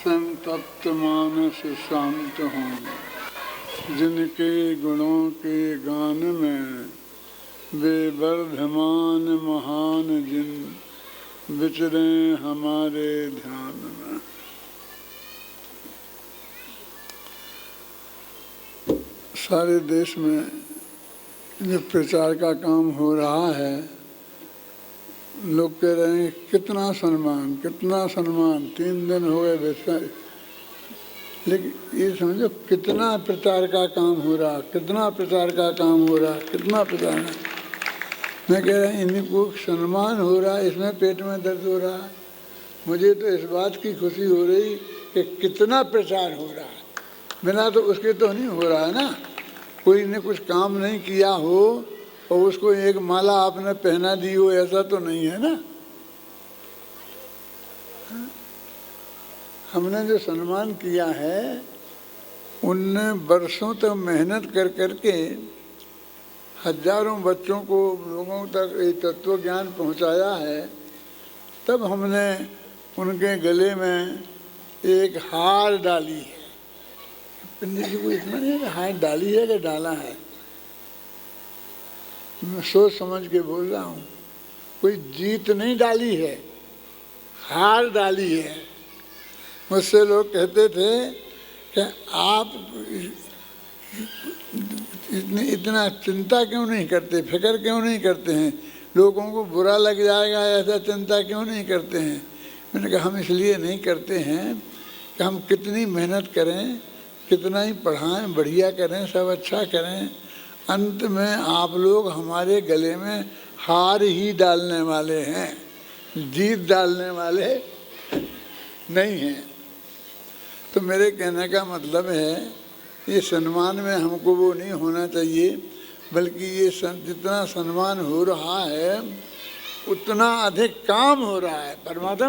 संतप्त मानस शांत हों, जिनके गुणों के गान में वे वर्धमान महान जिन विचरे हमारे ध्यान में। सारे देश में जो प्रचार का काम हो रहा है, लोग कह रहे हैं कितना सम्मान कितना सम्मान, 3 दिन हो गए वैसा। लेकिन ये समझो कितना प्रचार का काम हो रहा, कितना प्रचार का काम हो रहा, कितना प्रचार। मैं कह रहा इनको सम्मान हो रहा, इसमें पेट में दर्द हो रहा। मुझे तो इस बात की खुशी हो रही कि कितना प्रचार हो रहा है, बिना तो उसके तो नहीं हो रहा है ना। कोई ने कुछ काम नहीं किया हो और उसको एक माला आपने पहना दी हो, ऐसा तो नहीं है ना। हमने जो सम्मान किया है, उनने वर्षों तक मेहनत कर करके हजारों बच्चों को, लोगों तक ये तत्व ज्ञान पहुंचाया है। तब हमने उनके गले में एक हार डाली है। पंडित जी को इतना नहीं है हार डाली है कि डाला है, मैं सोच समझ के बोल रहा हूँ। कोई जीत नहीं डाली है, हार डाली है। मुझसे लोग कहते थे कि आप इतना चिंता क्यों नहीं करते, फिक्र क्यों नहीं करते हैं, लोगों को बुरा लग जाएगा ऐसा चिंता क्यों नहीं करते हैं। मैंने कहा हम इसलिए नहीं करते हैं कि हम कितनी मेहनत करें, कितना ही पढ़ाएं, बढ़िया करें, सब अच्छा करें, अंत में आप लोग हमारे गले में हार ही डालने वाले हैं, जीत डालने वाले नहीं हैं। तो मेरे कहने का मतलब है ये सम्मान में हमको वो नहीं होना चाहिए, बल्कि ये जितना सम्मान हो रहा है उतना अधिक काम हो रहा है। परमात्मा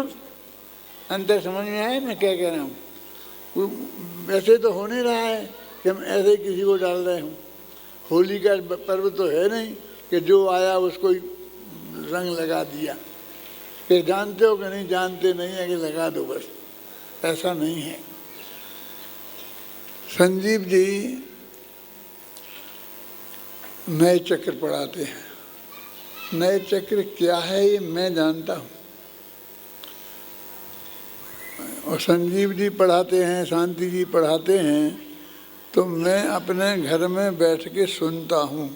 अंतर समझ में आए मैं क्या कह रहा हूँ। वैसे तो हो नहीं रहा है कि हम ऐसे किसी को डाल रहे हों। होली का पर्व तो है नहीं कि जो आया उसको रंग लगा दिया, कि जानते हो कि नहीं जानते नहीं है कि लगा दो बस, ऐसा नहीं है। संजीव जी नए चक्र पढ़ाते हैं। नए चक्र क्या है ये मैं जानता हूँ, और संजीव जी पढ़ाते हैं, शांति जी पढ़ाते हैं, तो मैं अपने घर में बैठ के सुनता हूँ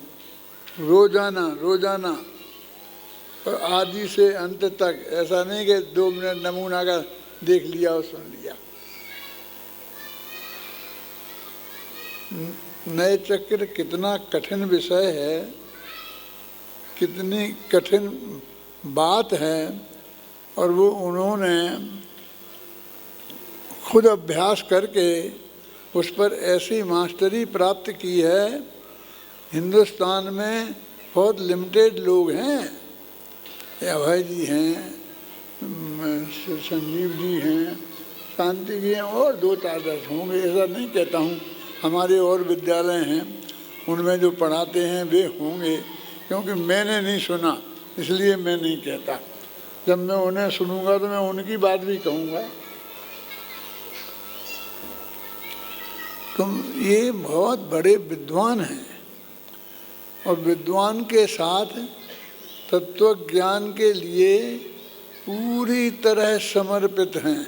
रोजाना रोजाना, और आदि से अंत तक। ऐसा नहीं कि 2 मिनट नमूना का देख लिया और सुन लिया। नए चक्र कितना कठिन विषय है, कितनी कठिन बात है, और वो उन्होंने खुद अभ्यास करके उस पर ऐसी मास्टरी प्राप्त की है। हिंदुस्तान में बहुत लिमिटेड लोग हैं, अभय जी हैं, संजीव जी हैं, शांति जी हैं, और 2-4 होंगे, ऐसा नहीं कहता हूँ। हमारे और विद्यालय हैं, उनमें जो पढ़ाते हैं वे होंगे, क्योंकि मैंने नहीं सुना इसलिए मैं नहीं कहता। जब मैं उन्हें सुनूंगा तो मैं उनकी बात भी कहूँगा। तो ये बहुत बड़े विद्वान हैं, और विद्वान के साथ तत्व ज्ञान के लिए पूरी तरह समर्पित हैं।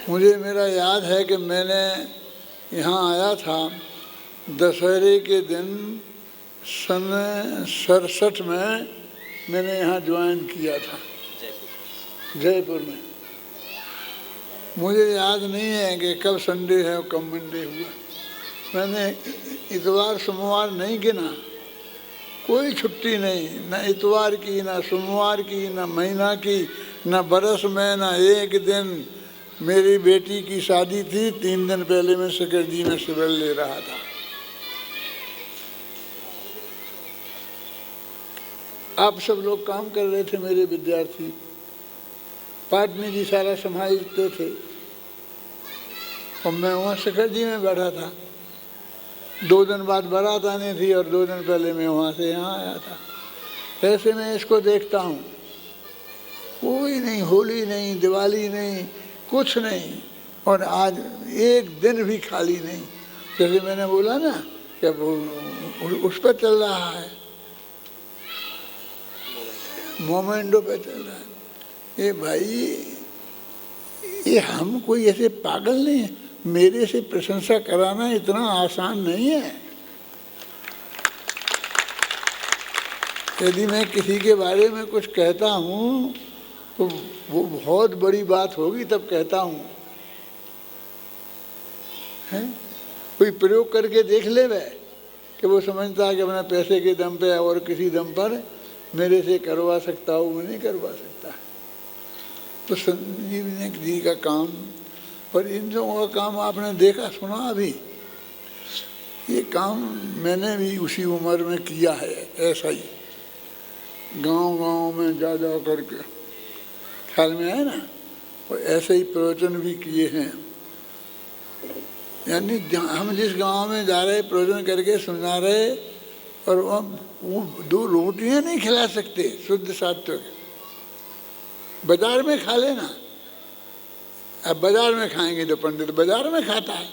मुझे मेरा याद है कि मैंने यहाँ आया था दशहरे के दिन सन 67 में मैंने यहाँ ज्वाइन किया था जयपुर में। मुझे याद नहीं है कि कब संडे है और कब मंडे हुआ। मैंने इतवार सोमवार नहीं गिना, कोई छुट्टी नहीं, न इतवार की, न सोमवार की, न महीना की, न बरस में, न एक दिन। मेरी बेटी की शादी थी, 3 दिन पहले मैं शिखर जी में शिविर ले रहा था। आप सब लोग काम कर रहे थे, मेरे विद्यार्थी। पाटनी जी सारा संभालते थे, और मैं वहाँ शिखर जी में बैठा था। 2 दिन बाद बारात आनी थी, और 2 दिन पहले मैं वहाँ से यहाँ आया था। ऐसे में इसको देखता हूँ, कोई नहीं, होली नहीं, दिवाली नहीं, कुछ नहीं। और आज एक दिन भी खाली नहीं। जैसे मैंने बोला ना कि अब उस पर चल रहा है, मोमेंटो पे चल रहा है। ये भाई, ये हम कोई ऐसे पागल नहीं है। मेरे से प्रशंसा कराना इतना आसान नहीं है। यदि मैं किसी के बारे में कुछ कहता हूँ तो वो बहुत बड़ी बात होगी तब कहता हूँ, है? कोई प्रयोग करके देख ले वह कि वो समझता है कि अपना पैसे के दम पे और किसी दम पर मेरे से करवा सकता हूँ, मैं नहीं करवा सकता। तो संजीवनी जी का काम और इन लोगों का काम आपने देखा सुना। अभी ये काम मैंने भी उसी उम्र में किया है, ऐसा ही गांव-गांव में जा जा करके, ख्याल में है ना। और ऐसे ही प्रवचन भी किए हैं। यानी हम जिस गांव में जा रहे प्रवचन करके सुना रहे, और वो 2 रोटियां नहीं खिला सकते शुद्ध सात्विक, बाजार में खा लेना। अब बाजार में खाएंगे तो पंडित बाजार में खाता है,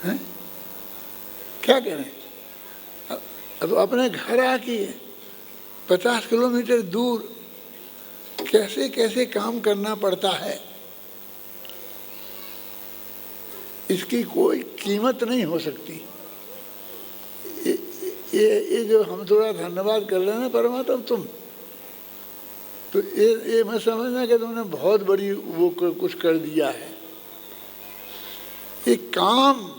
हैं? क्या करें? अब अपने घर आके 50 किलोमीटर दूर कैसे कैसे काम करना पड़ता है, इसकी कोई कीमत नहीं हो सकती। ये जो हम थोड़ा धन्यवाद कर रहे हैं परमात्मा तुम, तो ये मैं समझना कि तुमने बहुत बड़ी वो कुछ कर दिया है। ये काम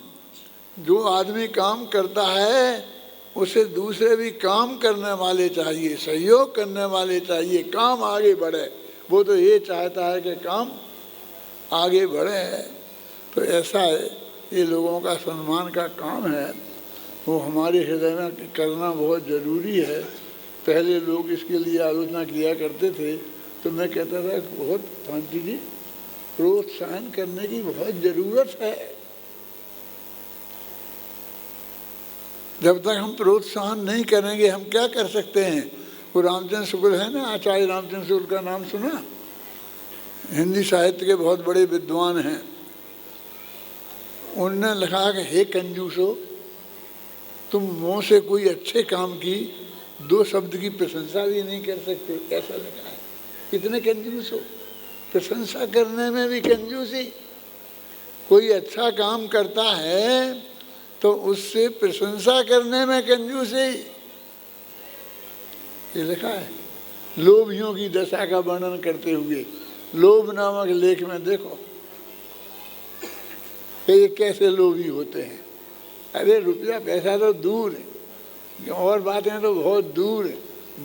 जो आदमी काम करता है उसे दूसरे भी काम करने वाले चाहिए, सहयोग करने वाले चाहिए, काम आगे बढ़े। वो तो ये चाहता है कि काम आगे बढ़े। तो ऐसा है, ये लोगों का सम्मान का काम है, वो हमारे हृदय में करना बहुत ज़रूरी है। पहले लोग इसके लिए आलोचना किया करते थे, तो मैं कहता था बहुत शांति जी, प्रोत्साहन करने की बहुत ज़रूरत है। जब तक हम प्रोत्साहन नहीं करेंगे हम क्या कर सकते हैं? वो रामचंद्र शुक्ल है ना, आचार्य रामचंद्र शुक्ल का नाम सुना? हिंदी साहित्य के बहुत बड़े विद्वान हैं। उन्होंने लिखा कि हे कंजूसो, तुम मुँह से कोई अच्छे काम की 2 शब्द की प्रशंसा भी नहीं कर सकते। ऐसा लिखा है। कितने कंजूस हो, प्रशंसा करने में भी कंजूसी। कोई अच्छा काम करता है तो उससे प्रशंसा करने में कंजूसी। ये लिखा है लोभियों की दशा का वर्णन करते हुए, लोभ नामक लेख में देखो कि ये कैसे लोभी होते हैं। अरे रुपया पैसा तो दूर है, और बातें तो बहुत दूर है।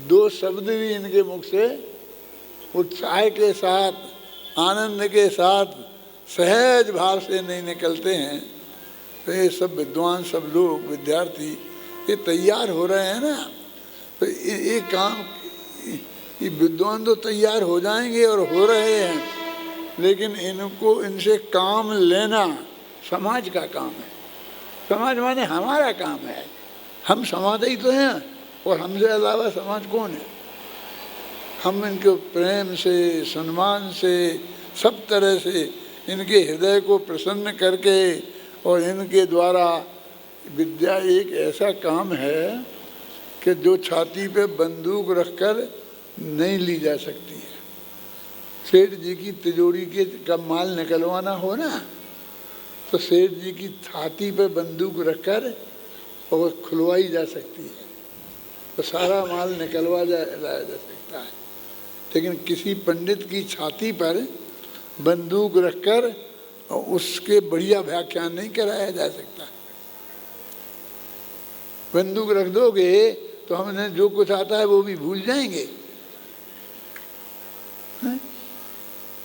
2 शब्द भी इनके मुख से उत्साह के साथ, आनंद के साथ, सहज भाव से नहीं निकलते हैं। तो ये सब विद्वान, सब लोग, विद्यार्थी ये तैयार हो रहे हैं ना। तो ये काम, ये विद्वान तो तैयार हो जाएंगे और हो रहे हैं, लेकिन इनको इनसे काम लेना समाज का काम है। समाज माने हमारा काम है। हम समाज ही तो हैं, और हमसे अलावा समाज कौन है? हम इनको प्रेम से, सम्मान से, सब तरह से इनके हृदय को प्रसन्न करके, और इनके द्वारा विद्या एक ऐसा काम है कि जो छाती पे बंदूक रखकर नहीं ली जा सकती है। सेठ जी की तिजोरी के का माल निकलवाना हो ना, तो सेठ जी की छाती पे बंदूक रखकर और खुलवाई जा सकती है, तो सारा माल निकलवा लाया जा सकता है। लेकिन किसी पंडित की छाती पर बंदूक रखकर और उसके बढ़िया व्याख्यान नहीं कराया जा सकता। बंदूक रख दोगे तो हमने जो कुछ आता है वो भी भूल जाएंगे।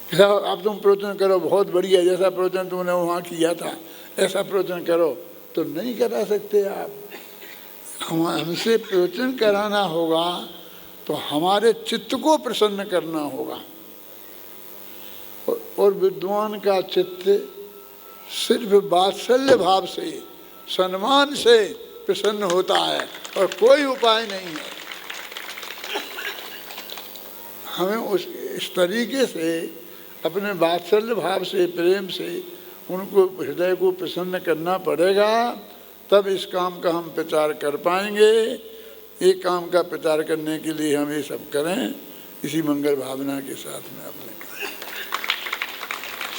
अब तुम प्रवचन करो, बहुत बढ़िया, जैसा प्रवचन तुमने वहाँ किया था ऐसा प्रवचन करो, तो नहीं करा सकते आप। हमसे प्रवचन कराना होगा तो हमारे चित्त को प्रसन्न करना होगा। और विद्वान का चित्त सिर्फ वात्सल्य भाव से, सम्मान से प्रसन्न होता है, और कोई उपाय नहीं है। हमें इस तरीके से अपने वात्सल्य भाव से, प्रेम से उनको हृदय को प्रसन्न करना पड़ेगा, तब इस काम का हम प्रचार कर पाएंगे। एक काम का प्रचार करने के लिए हम ये सब करें, इसी मंगल भावना के साथ में अपने